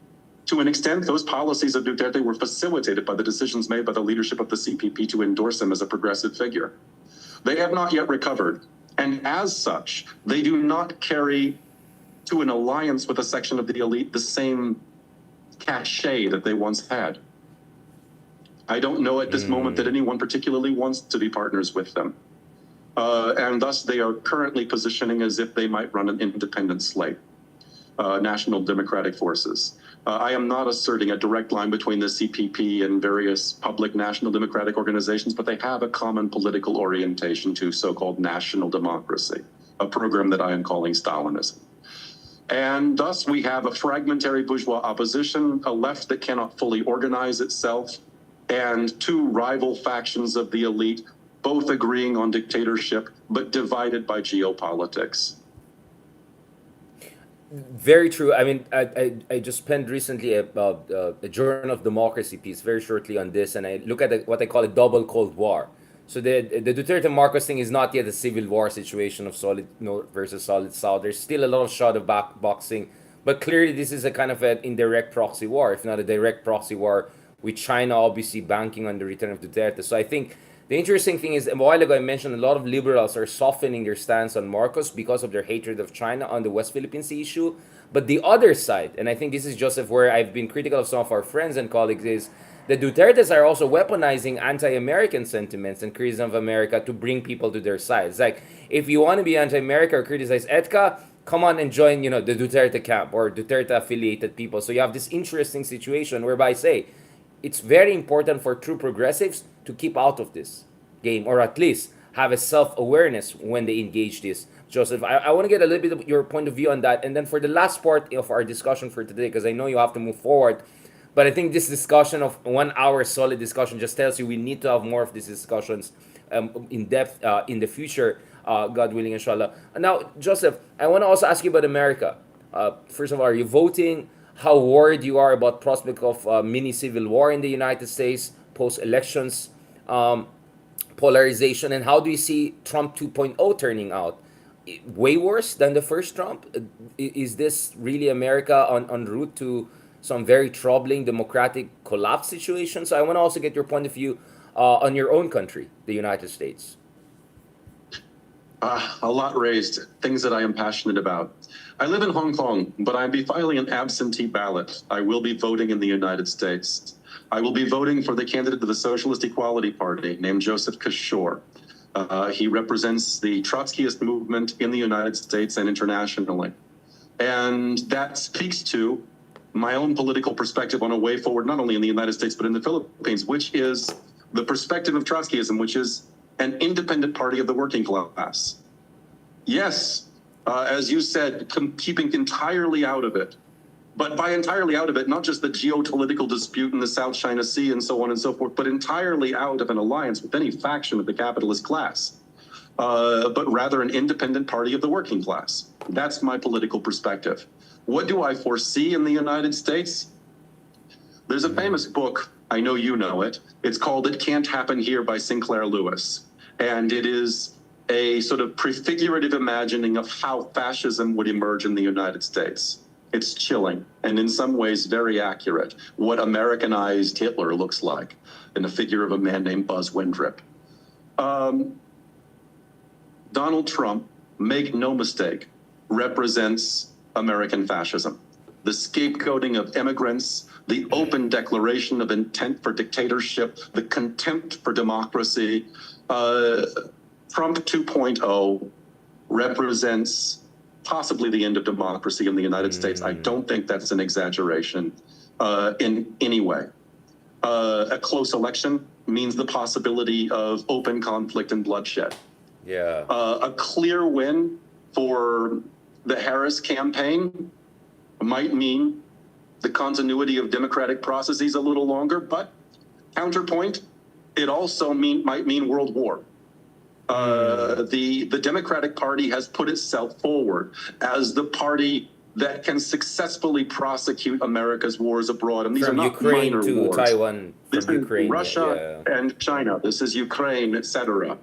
to an extent, those policies of Duterte were facilitated by the decisions made by the leadership of the CPP to endorse him as a progressive figure. They have not yet recovered, and as such, they do not carry to an alliance with a section of the elite the same cachet that they once had. I don't know at this moment that anyone particularly wants to be partners with them. And thus they are currently positioning as if they might run an independent slate, national democratic forces. I am not asserting a direct line between the CPP and various public national democratic organizations, but they have a common political orientation to so-called national democracy, a program that I am calling Stalinism. And thus we have a fragmentary bourgeois opposition, a left that cannot fully organize itself, and two rival factions of the elite, both agreeing on dictatorship, but divided by geopolitics. Very true. I mean, I just penned recently a Journal of Democracy piece very shortly on this, and I look at what I call a double Cold War. So the Duterte Marcos thing is not yet a civil war situation of solid North versus solid South. There's still a lot of shadow boxing, but clearly this is a kind of an indirect proxy war, if not a direct proxy war, with China obviously banking on the return of Duterte. So I think the interesting thing is, a while ago I mentioned a lot of liberals are softening their stance on Marcos because of their hatred of China on the West Philippine Sea issue. But the other side, and I think this is, Joseph, where I've been critical of some of our friends and colleagues, is the Dutertes are also weaponizing anti-American sentiments and criticism of America to bring people to their side. It's like, if you want to be anti-America or criticize EDCA, come on and join, the Duterte camp or Duterte-affiliated people. So you have this interesting situation whereby, say, it's very important for true progressives to keep out of this game, or at least have a self-awareness when they engage this. Joseph, I want to get a little bit of your point of view on that. And then for the last part of our discussion for today, because I know you have to move forward, but I think this discussion of 1 hour solid discussion just tells you we need to have more of these discussions in depth in the future, God willing, inshallah. Now, Joseph, I want to also ask you about America. First of all, are you voting? How worried you are about prospect of mini civil war in the United States post-elections, polarization, and how do you see Trump 2.0 turning out? Way worse than the first Trump? Is this really America en route to some very troubling democratic collapse situation? So I want to also get your point of view on your own country, the United States. A lot raised, things that I am passionate about. I live in Hong Kong, but I'll be filing an absentee ballot. I will be voting in the United States. I will be voting for the candidate of the Socialist Equality Party named Joseph Kishore. He represents the Trotskyist movement in the United States and internationally. And that speaks to my own political perspective on a way forward, not only in the United States, but in the Philippines, which is the perspective of Trotskyism, which is an independent party of the working class. Yes, as you said, keeping entirely out of it. But by entirely out of it, not just the geopolitical dispute in the South China Sea and so on and so forth, but entirely out of an alliance with any faction of the capitalist class, but rather an independent party of the working class. That's my political perspective. What do I foresee in the United States? There's a famous book, I know you know it. It's called It Can't Happen Here by Sinclair Lewis. And it is a sort of prefigurative imagining of how fascism would emerge in the United States. It's chilling and in some ways very accurate. What Americanized Hitler looks like in the figure of a man named Buzz Windrip. Donald Trump, make no mistake, represents American fascism. The scapegoating of immigrants, the open declaration of intent for dictatorship, the contempt for democracy. Trump 2.0 represents possibly the end of democracy in the United States. I don't think that's an exaggeration in any way. a close election means the possibility of open conflict and bloodshed. Yeah. A clear win for the Harris campaign might mean the continuity of democratic processes a little longer, but counterpoint, it also might mean world war. The Democratic Party has put itself forward as the party that can successfully prosecute America's wars abroad. And these From are not Ukraine minor to wars. Taiwan, This from is Ukraine. Russia and China. This is Ukraine, etc.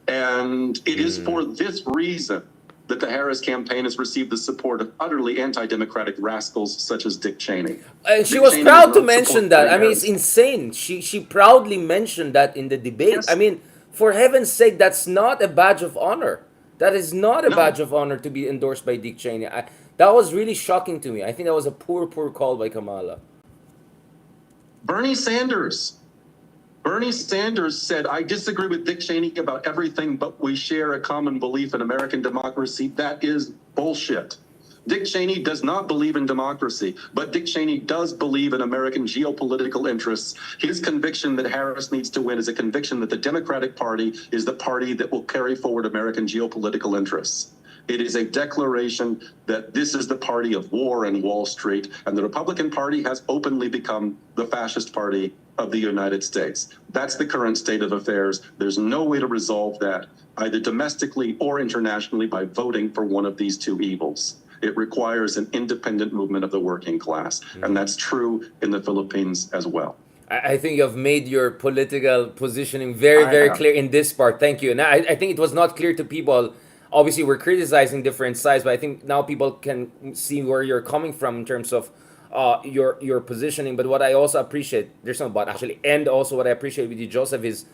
And it is for this reason that the Harris campaign has received the support of utterly anti-democratic rascals such as Dick Cheney. And she Dick was Cheney proud does to not mention support that. I mean, Harris. it's insane. She proudly mentioned that in the debate. Yes. I mean, for heaven's sake, that's not a badge of honor. That is not a No. badge of honor to be endorsed by Dick Cheney. That was really shocking to me. I think that was a poor call by Kamala. Bernie Sanders said, I disagree with Dick Cheney about everything, but we share a common belief in American democracy. That is bullshit. Dick Cheney does not believe in democracy, but Dick Cheney does believe in American geopolitical interests. His conviction that Harris needs to win is a conviction that the Democratic Party is the party that will carry forward American geopolitical interests. It is a declaration that this is the party of war and Wall Street, and the Republican Party has openly become the fascist party of the United States. That's the current state of affairs. There's no way to resolve that, either domestically or internationally, by voting for one of these two evils. It requires an independent movement of the working class, and that's true in the Philippines as well. I think you've made your political positioning very clear in this part. Thank you. And I think it was not clear to people. Obviously, we're criticizing different sides, but I think now people can see where you're coming from in terms of your positioning. But what I also appreciate, there's no but actually, and also what I appreciate with you, Joseph, is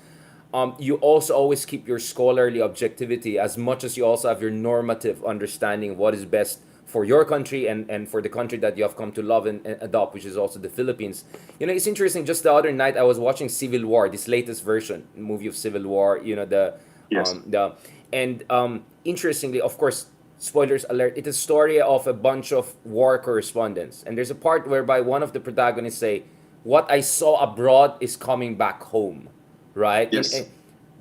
you also always keep your scholarly objectivity as much as you also have your normative understanding of what is best for your country and for the country that you have come to love and adopt, which is also the Philippines. You know, it's interesting. Just the other night, I was watching Civil War, this latest version, movie of Civil War. You know, Yes. Interestingly, of course, spoilers alert, it's a story of a bunch of war correspondents. And there's a part whereby one of the protagonists say, what I saw abroad is coming back home, right? Yes. And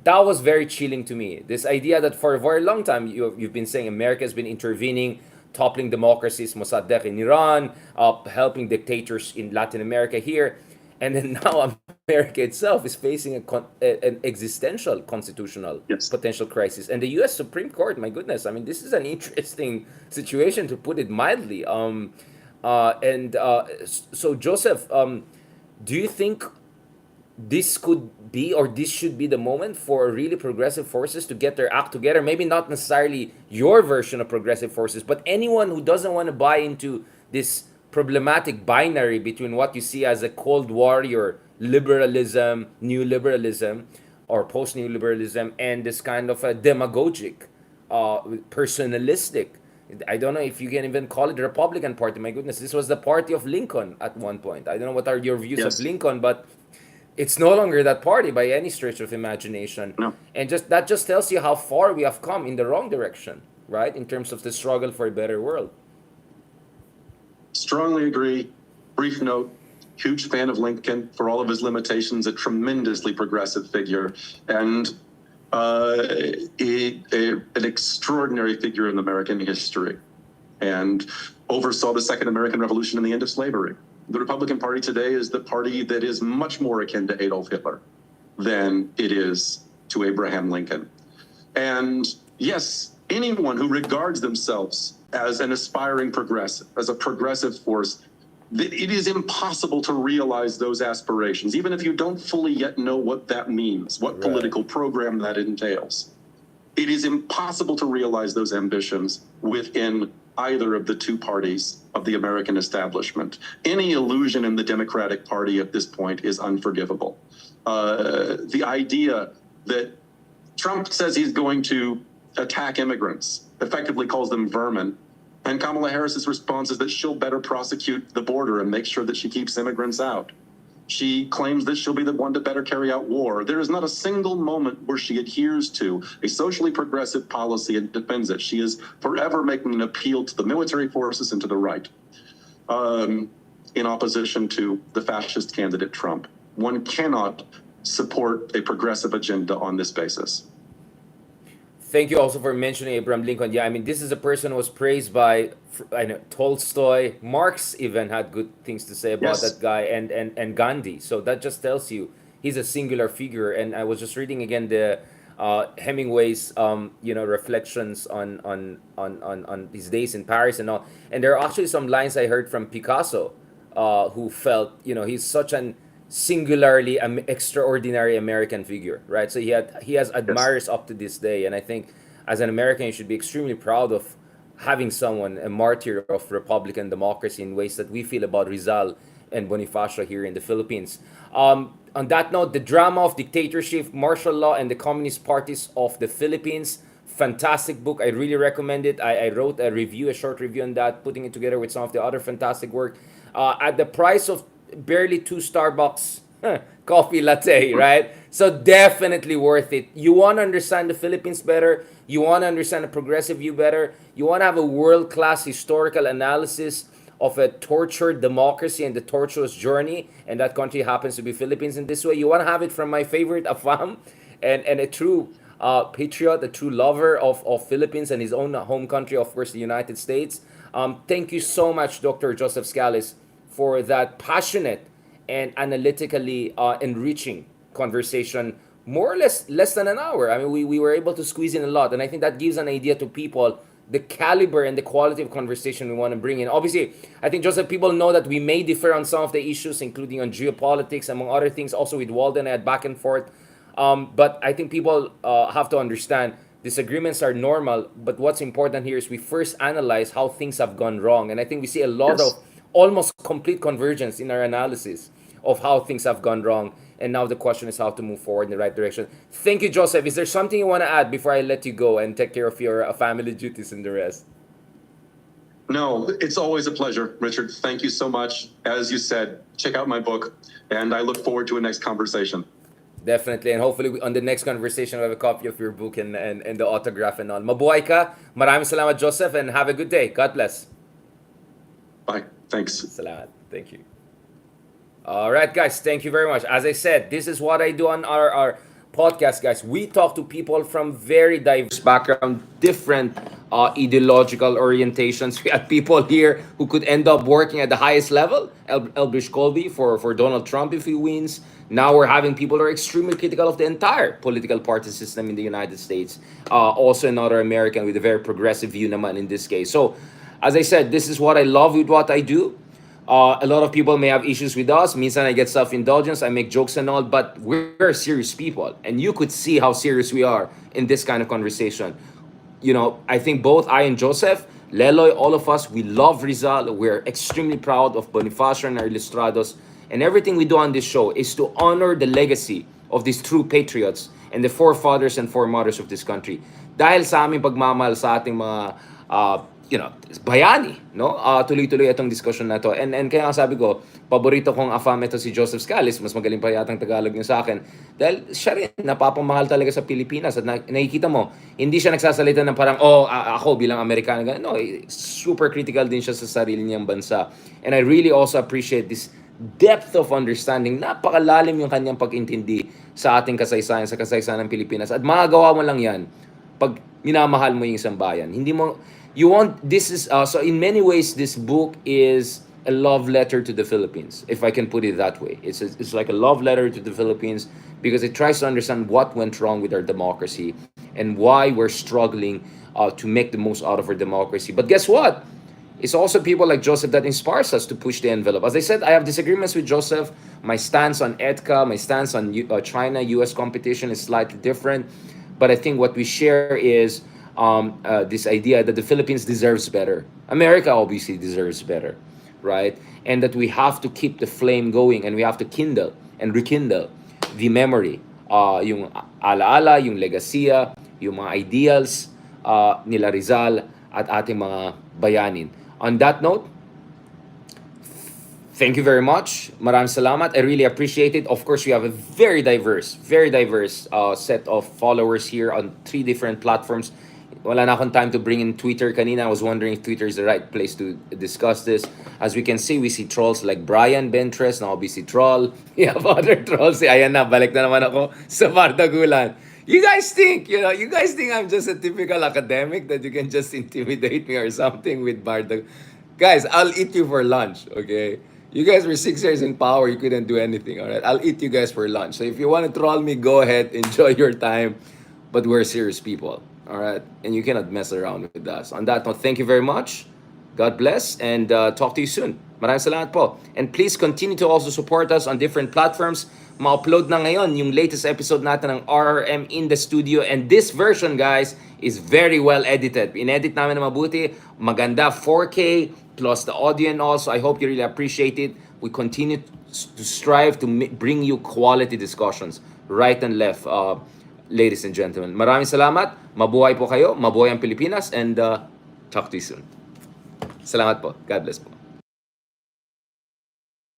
that was very chilling to me. This idea that for a very long time, you've been saying America has been intervening, toppling democracies, Mossadegh in Iran, helping dictators in Latin America here. And then now America itself is facing an existential constitutional potential crisis. And the U.S. Supreme Court, my goodness, I mean, this is an interesting situation, to put it mildly. So, Joseph, do you think this could be, or this should be, the moment for really progressive forces to get their act together? Maybe not necessarily your version of progressive forces, but anyone who doesn't want to buy into this problematic binary between what you see as a Cold Warrior liberalism, neoliberalism, or post-neoliberalism, and this kind of a demagogic, personalistic, I don't know if you can even call it the Republican Party. My goodness, this was the party of Lincoln at one point. I don't know what are your views of Lincoln, but it's no longer that party by any stretch of imagination. No. And that just tells you how far we have come in the wrong direction, right? In terms of the struggle for a better world. Strongly agree. Brief note, huge fan of Lincoln for all of his limitations, a tremendously progressive figure, and an extraordinary figure in American history, and oversaw the Second American Revolution and the end of slavery. The Republican Party today is the party that is much more akin to Adolf Hitler than it is to Abraham Lincoln. And yes, anyone who regards themselves as an aspiring progressive, as a progressive force, it is impossible to realize those aspirations, even if you don't fully yet know what that means, what political program that entails. It is impossible to realize those ambitions within either of the two parties of the American establishment. Any illusion in the Democratic Party at this point is unforgivable. The idea that Trump says he's going to attack immigrants, effectively calls them vermin, and Kamala Harris's response is that she'll better prosecute the border and make sure that she keeps immigrants out. She claims that she'll be the one to better carry out war. There is not a single moment where she adheres to a socially progressive policy and defends it. She is forever making an appeal to the military forces and to the right, in opposition to the fascist candidate Trump. one cannot support a progressive agenda on this basis. Thank you also for mentioning Abraham Lincoln. Yeah, I mean, this is a person who was praised by I know, Tolstoy. Marx even had good things to say about Yes. that guy, and Gandhi. So that just tells you he's a singular figure. And I was just reading again the Hemingway's reflections on his days in Paris and all. And there are actually some lines I heard from Picasso, who felt he's such an singularly extraordinary American figure, right? So he has admirers up to this day, and I think as an American, you should be extremely proud of having someone a martyr of Republican democracy in ways that we feel about Rizal and Bonifacio here in the Philippines. On that note, the drama of dictatorship, martial law, and the communist parties of the Philippines. Fantastic book. I really recommend it. I wrote a short review on that, putting it together with some of the other fantastic work. At the price of barely two Starbucks coffee latte, right? So definitely worth it. You want to understand the Philippines better. You want to understand the progressive view better. You want to have a world-class historical analysis of a tortured democracy and the tortuous journey, and that country happens to be Philippines in this way. You want to have it from my favorite Afam, and a true patriot, a true lover of Philippines and his own home country, of course, the United States. Thank you so much, Dr. Joseph Scales, for that passionate and analytically enriching conversation, more or less than an hour. I mean, we were able to squeeze in a lot, and I think that gives an idea to people the caliber and the quality of conversation we want to bring in. Obviously, I think, Joseph, people know that we may differ on some of the issues, including on geopolitics, among other things. Also with Walden, I had back and forth. But I think people have to understand disagreements are normal, but what's important here is we first analyze how things have gone wrong. And I think we see a lot Yes. of almost complete convergence in our analysis of how things have gone wrong. And now the question is how to move forward in the right direction. Thank you, Joseph. Is there something you want to add before I let you go and take care of your family duties and the rest? No, it's always a pleasure, Richard. Thank you so much. As you said, check out my book, and I look forward to a next conversation. Definitely. And hopefully on the next conversation, we'll have a copy of your book and the autograph and all. Mabuhay ka. Maraming salamat, Joseph, and have a good day. God bless. Bye. Thanks. Salamat. Thank you. All right, guys. Thank you very much. As I said, this is what I do on our podcast, guys. We talk to people from very diverse background, different ideological orientations. We had people here who could end up working at the highest level, Elbridge Colby for Donald Trump if he wins. Now we're having people who are extremely critical of the entire political party system in the United States. Also another American with a very progressive view naman in this case. So, as I said, this is what I love with what I do. A lot of people may have issues with us. Minsan I get self-indulgence, I make jokes and all, but we're serious people. And you could see how serious we are in this kind of conversation. I think both I and Joseph, Leloy, all of us, we love Rizal. We're extremely proud of Bonifacio and our Ilustrados. And everything we do on this show is to honor the legacy of these true patriots and the forefathers and foremothers of this country. Dahil sa aming pagmamahal sa ating mga bayani, no? Tuloy-tuloy itong discussion na to. And kaya nga sabi ko, paborito kong afam ito si Joseph Scales, mas magaling pa yatang Tagalog niya sa akin. Dahil siya rin, napapamahal talaga sa Pilipinas. At nakikita mo, hindi siya nagsasalita ng parang, ako bilang Amerikano. No, super critical din siya sa sarili niyang bansa. And I really also appreciate this depth of understanding. Napakalalim yung kanyang pag-intindi sa ating kasaysayan, sa kasaysayan ng Pilipinas. At magagawa mo lang yan pag minamahal mo yung isang bayan. Hindi mo, so in many ways, this book is a love letter to the Philippines, if I can put it that way. It's like a love letter to the Philippines because it tries to understand what went wrong with our democracy and why we're struggling to make the most out of our democracy. But guess what? It's also people like Joseph that inspires us to push the envelope. As I said, I have disagreements with Joseph. My stance on EDCA, my stance on China-US competition is slightly different. But I think what we share is this idea that the Philippines deserves better. America obviously deserves better, right? And that we have to keep the flame going and we have to kindle and rekindle the memory, yung alaala, yung legasiya, yung mga ideals nila Rizal at ating mga bayanin. On that note, thank you very much. Maraming salamat. I really appreciate it. Of course, we have a very diverse set of followers here on 3 different platforms. wala na akong time to bring in Twitter kanina. I was wondering if Twitter is the right place to discuss this. As we can see, we see trolls like Brian Bentres, na obviously troll. We have other trolls. Ayan na, balik na naman ako sa Bardagulan. You guys think I'm just a typical academic that you can just intimidate me or something with Bardag. Guys, I'll eat you for lunch, okay? You guys were 6 years in power, you couldn't do anything, all right? I'll eat you guys for lunch. So if you want to troll me, go ahead, enjoy your time. But we're serious people, all right? And you cannot mess around with us. On that note, thank you very much. God bless, and talk to you soon. Maraming salamat po. And please continue to also support us on different platforms. Ma-upload na ngayon yung latest episode natin ng RRM in the studio. And this version, guys, is very well edited. In-edit namin na mabuti. Maganda, 4K, plus the audio and all. So I hope you really appreciate it. We continue to strive to bring you quality discussions, right and left, ladies and gentlemen. Maraming salamat. Mabuhay po kayo. Mabuhay ang Pilipinas. And talk to you soon. Salamat po. God bless po.